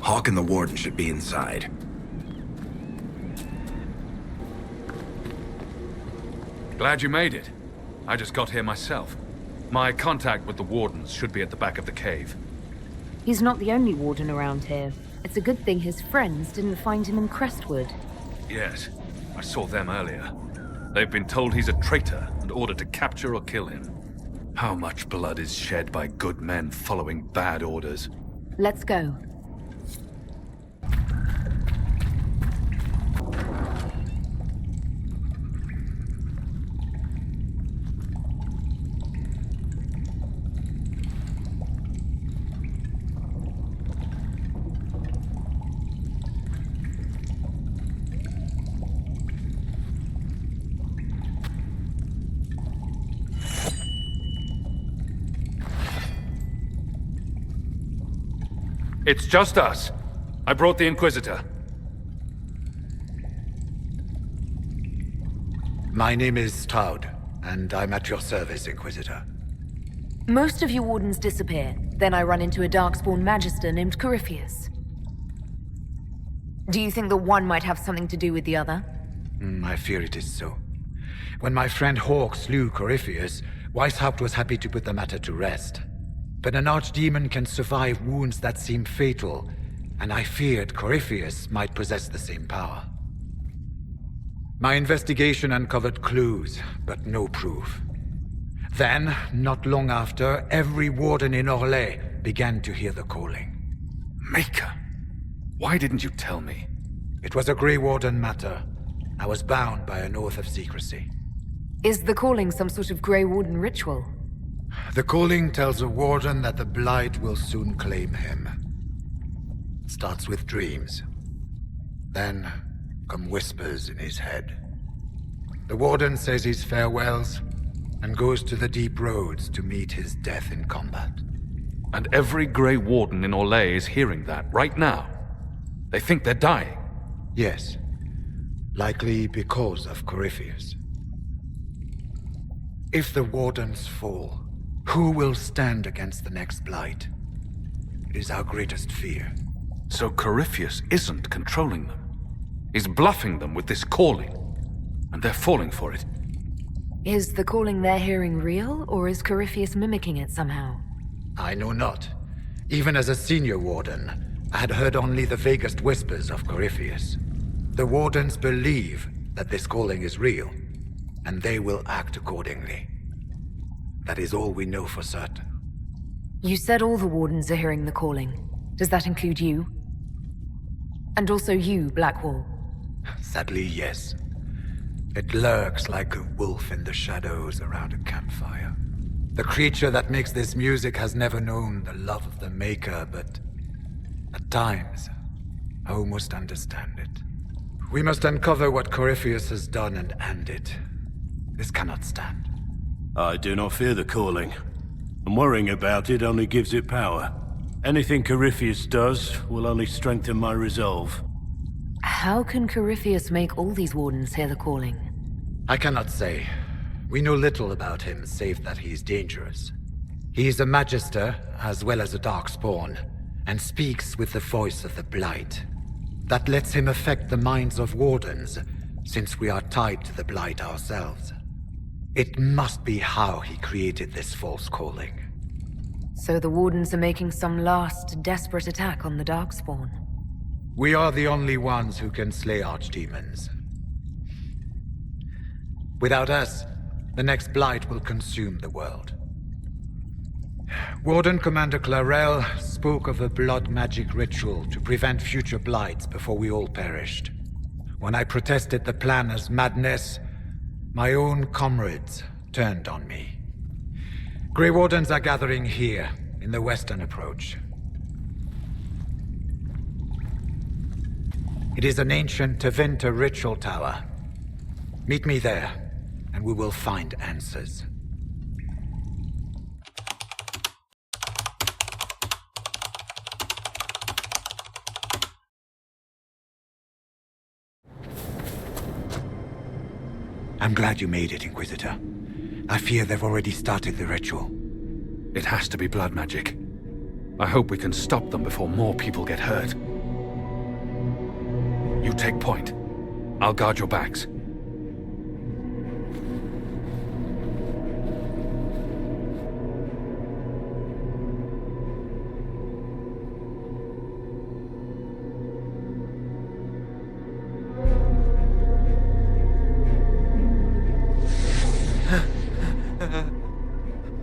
Hawk and the Warden should be inside. Glad you made it. I just got here myself. My contact with the Wardens should be at the back of the cave. He's not the only Warden around here. It's a good thing his friends didn't find him in Crestwood. Yes, I saw them earlier. They've been told he's a traitor and ordered to capture or kill him. How much blood is shed by good men following bad orders? Let's go. It's just us. I brought the Inquisitor. My name is Toud, and I'm at your service, Inquisitor. Most of you Wardens disappear. Then I run into a Darkspawn Magister named Corypheus. Do you think that one might have something to do with the other? I fear it is so. When my friend Hawk slew Corypheus, Weishaupt was happy to put the matter to rest. But an archdemon can survive wounds that seem fatal, and I feared Corypheus might possess the same power. My investigation uncovered clues, but no proof. Then, not long after, every Warden in Orlais began to hear the calling. Maker, why didn't you tell me? It was a Grey Warden matter. I was bound by an oath of secrecy. Is the calling some sort of Grey Warden ritual? The calling tells a Warden that the Blight will soon claim him. It starts with dreams. Then come whispers in his head. The Warden says his farewells and goes to the deep roads to meet his death in combat. And every Grey Warden in Orlais is hearing that right now. They think they're dying. Yes. Likely because of Corypheus. If the Wardens fall, who will stand against the next Blight? It is our greatest fear. So Corypheus isn't controlling them. He's bluffing them with this calling. And they're falling for it. Is the calling they're hearing real, or is Corypheus mimicking it somehow? I know not. Even as a senior Warden, I had heard only the vaguest whispers of Corypheus. The Wardens believe that this calling is real, and they will act accordingly. That is all we know for certain. You said all the Wardens are hearing the calling. Does that include you? And also you, Blackwall? Sadly, yes. It lurks like a wolf in the shadows around a campfire. The creature that makes this music has never known the love of the Maker, but at times, I almost understand it. We must uncover what Corypheus has done and end it. This cannot stand. I do not fear the calling. And worrying about it only gives it power. Anything Corypheus does will only strengthen my resolve. How can Corypheus make all these Wardens hear the calling? I cannot say. We know little about him, save that he is dangerous. He is a Magister, as well as a Darkspawn, and speaks with the voice of the Blight. That lets him affect the minds of Wardens, since we are tied to the Blight ourselves. It must be how he created this false calling. So the Wardens are making some last, desperate attack on the Darkspawn. We are the only ones who can slay archdemons. Without us, the next Blight will consume the world. Warden Commander Clarel spoke of a blood magic ritual to prevent future Blights before we all perished. When I protested the plan as madness, my own comrades turned on me. Grey Wardens are gathering here, in the western approach. It is an ancient Tevinter ritual tower. Meet me there, and we will find answers. I'm glad you made it, Inquisitor. I fear they've already started the ritual. It has to be blood magic. I hope we can stop them before more people get hurt. You take point. I'll guard your backs.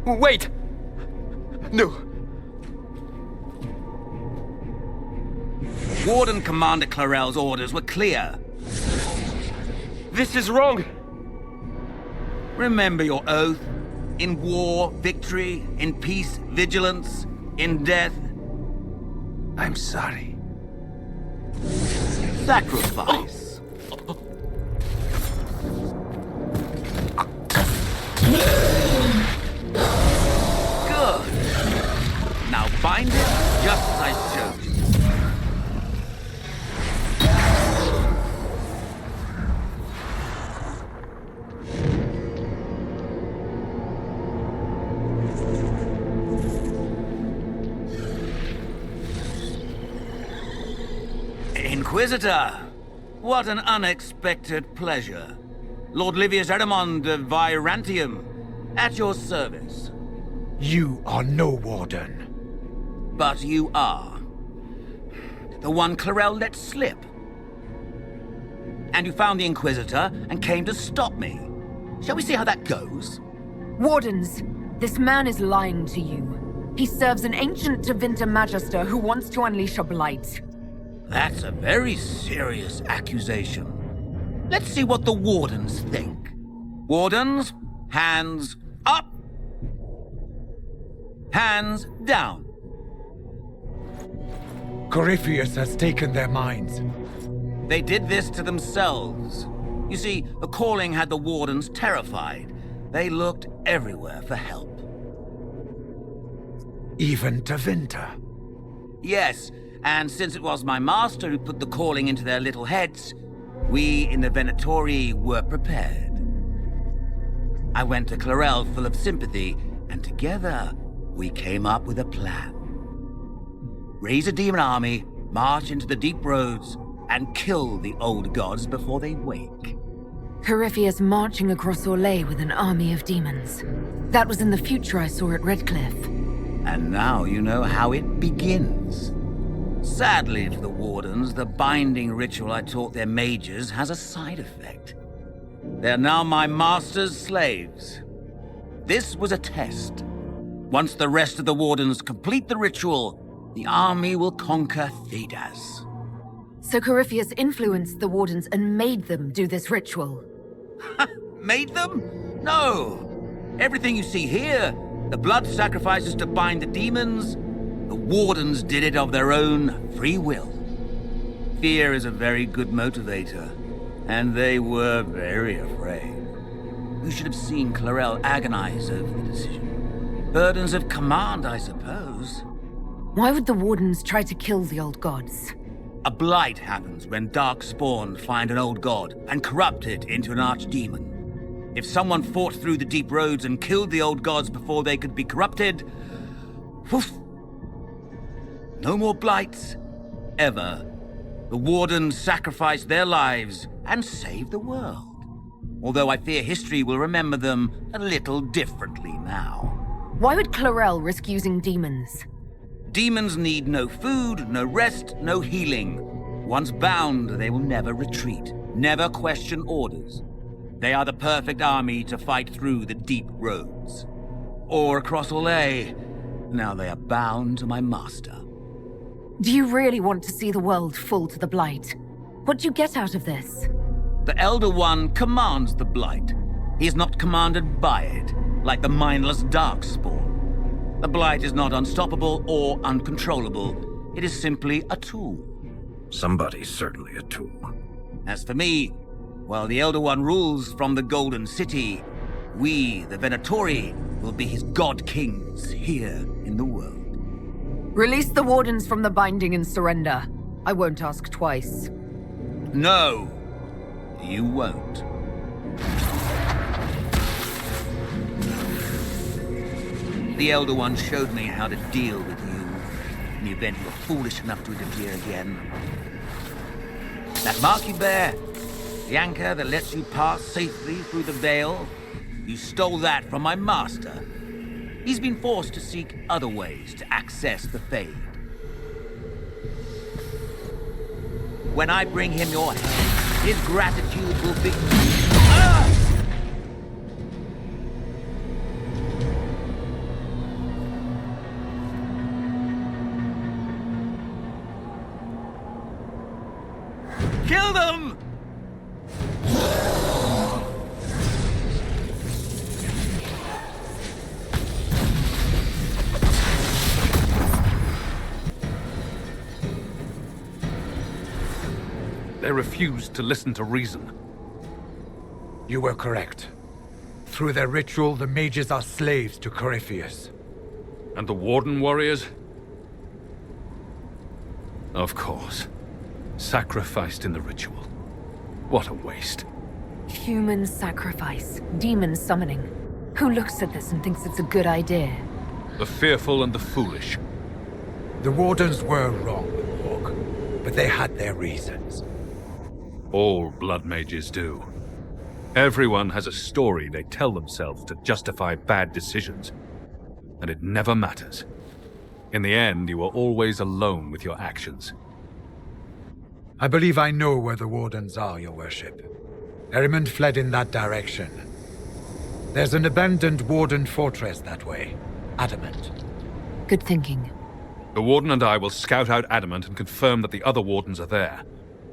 Wait! No. Warden Commander Clarel's orders were clear. This is wrong! Remember your oath. In war, victory. In peace, vigilance. In death, I'm sorry. sacrifice. Good. Now bind it just as I showed you. Inquisitor, what an unexpected pleasure. Lord Livius Erimond of Virantium, at your service. You are no warden. But you are. The one Clarel let slip. And you found the Inquisitor and came to stop me. Shall we see how that goes? Wardens, this man is lying to you. He serves an ancient Tevinter Magister who wants to unleash a blight. That's a very serious accusation. Let's see what the Wardens think. Wardens, hands up. Hands down. Corypheus has taken their minds. They did this to themselves. You see, the calling had the Wardens terrified. They looked everywhere for help. Even Tevinter. Yes, and since it was my master who put the calling into their little heads, we in the Venatori were prepared. I went to Clarel full of sympathy, and together we came up with a plan. Raise a demon army, march into the deep roads, and kill the old gods before they wake. Corypheus marching across Orlais with an army of demons. That was in the future I saw at Redcliffe. And now you know how it begins. Sadly for the Wardens, the binding ritual I taught their mages has a side effect. They're now my master's slaves. This was a test. Once the rest of the Wardens complete the ritual, the army will conquer Thedas. So Corypheus influenced the Wardens and made them do this ritual. Made them? No. Everything you see here, the blood sacrifices to bind the demons, the Wardens did it of their own free will. Fear is a very good motivator, and they were very afraid. You should have seen Clarel agonize over the decision. Burdens of command, I suppose. Why would the Wardens try to kill the old gods? A blight happens when dark-spawn find an old god and corrupt it into an archdemon. If someone fought through the deep roads and killed the old gods before they could be corrupted, woof, no more blights, ever. The Wardens sacrificed their lives and saved the world. Although I fear history will remember them a little differently now. Why would Clarel risk using demons? Demons need no food, no rest, no healing. Once bound, they will never retreat, never question orders. They are the perfect army to fight through the deep roads. Or across Orlais. Now they are bound to my master. Do you really want to see the world fall to the Blight? What do you get out of this? The Elder One commands the Blight. He is not commanded by it, like the mindless Darkspawn. The Blight is not unstoppable or uncontrollable. It is simply a tool. Somebody's certainly a tool. As for me, while the Elder One rules from the Golden City, we, the Venatori, will be his god kings here in the world. Release the Wardens from the binding and surrender. I won't ask twice. No, you won't. The Elder One showed me how to deal with you in the event you were foolish enough to interfere again. That mark you bear, the anchor that lets you pass safely through the veil, you stole that from my master. He's been forced to seek other ways to access the Fade. When I bring him your head, his gratitude will be... Ah! Kill them! They refused to listen to reason. You were correct. Through their ritual, the mages are slaves to Corypheus. And the Warden warriors? Of course. Sacrificed in the ritual. What a waste. Human sacrifice, demon summoning. Who looks at this and thinks it's a good idea? The fearful and the foolish. The Wardens were wrong, Hawk, but they had their reasons. All blood mages do. Everyone has a story they tell themselves to justify bad decisions. And it never matters. In the end, you are always alone with your actions. I believe I know where the Wardens are, Your Worship. Erimond fled in that direction. There's an abandoned Warden fortress that way. Adamant. Good thinking. The Warden and I will scout out Adamant and confirm that the other Wardens are there.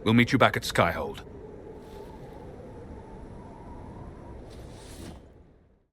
We'll meet you back at Skyhold.